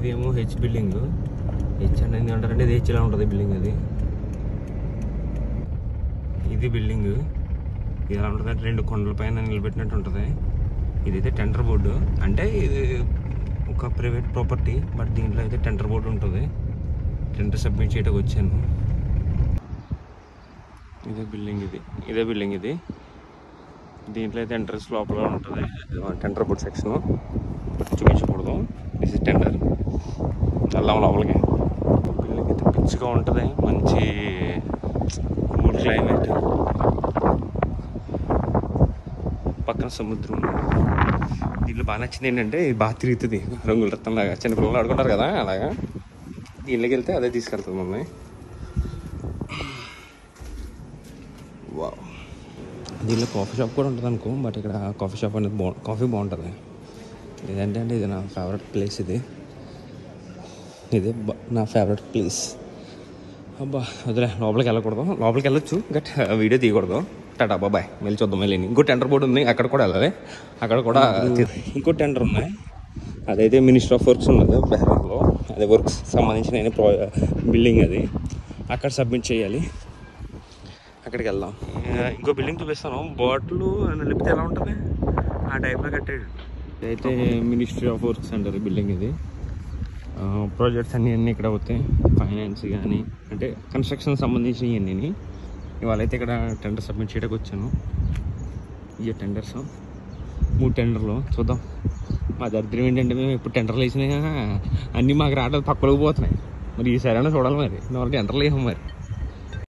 ఇదేమో H building. H అంటే ఏంటంటే ఇది హెచ్లా ఉంటుంది బిల్డింగ్. ఇది బిల్డింగ్ ఇది ఎలా ఉంటుంది అంటే 2 కొండల పైన నిలబెట్టినట్టు ఉంటుంది. ఇదైతే టెండర్ బోర్డు, అంటే ఇది ఒక ప్రైవేట్ ప్రాపర్టీ, బట్ దీంట్లో అయితే టెండర్ బోర్డు ఉంటుంది. టెండర్ సబ్మిట్ చేయడానికి వచ్చాను. ఇదే బిల్డింగ్ ఇది. దీంట్లో అయితే ఎంట్రన్స్ లోపల ఉంటుంది టెండర్ బోర్డ్ సెక్షన్. చూపించకూడదు. This is tender. వెళ్దాం లోపలికి. బిల్డింగ్ అయితే పిచ్చిగా ఉంటుంది, మంచి కూల్ క్లైమేట్, పక్కన సముద్రం. దీంట్లో బాగా నచ్చింది ఏంటంటే ఇది బాగా తిరుగుతుంది, రంగుల రత్నం లాగా. చిన్నపిల్లలు ఆడుకుంటారు కదా అలాగా. దీంట్లోకి వెళ్తే అదే తీసుకెళ్తుంది మమ్మల్ని. దీనిలో కాఫీ షాప్ కూడా ఉంటుంది అనుకో, బట్ ఇక్కడ కాఫీ షాప్ అనేది కాఫీ బాగుంటుంది. ఇదేంటే అంటే ఇది నా ఫేవరెట్ ప్లేస్. ఇదే నా ఫేవరెట్ ప్లేస్. అబ్బా వదిలే, లోపలికి వెళ్ళకూడదు. లోపలికి వెళ్ళొచ్చు బట్ వీడియో తీయకూడదు. టాటా బాబాయ్, మళ్ళీ చూద్దాం. మళ్ళీ ఇంకో టెండర్ బోర్డు ఉంది, అక్కడ కూడా వెళ్ళాలి. అక్కడ కూడా ఇంకో టెండర్ ఉన్నాయి. అదైతే మినిస్టర్ ఆఫ్ వర్క్స్ ఉన్నది బెహ్రాన్లో. అదే వర్క్స్ సంబంధించిన బిల్డింగ్ అది. అక్కడ సబ్మిట్ చేయాలి. అక్కడికి వెళ్దాం. ఇంకో బిల్డింగ్ చూపిస్తాను. బాటిల్ నిలిపితే ఎలా ఉంటుంది ఆ టైప్లో కట్టాడు. ఇదైతే మినిస్ట్రీ ఆఫ్ వర్క్స్ అంటారు బిల్డింగ్ ఇది. ప్రాజెక్ట్స్ అన్నీ ఇక్కడ అవుతాయి. ఫైనాన్స్ కానీ అంటే కన్స్ట్రక్షన్ సంబంధించినవి అన్నీ. ఇవాళ అయితే ఇక్కడ టెండర్ సబ్మిట్ చేయడానికి వచ్చాను. ఈ టెండర్స్ 3 టెండర్లు చూద్దాం. మా దరిద్రం ఏంటంటే మేము ఎప్పుడు టెండర్లు వేసినా అన్నీ మాకు రావట్లేదు, పక్కలోకి పోతున్నాయి. మరి ఈ సరైన చూడాలి. మరి టెండర్లు వేసాం మరి.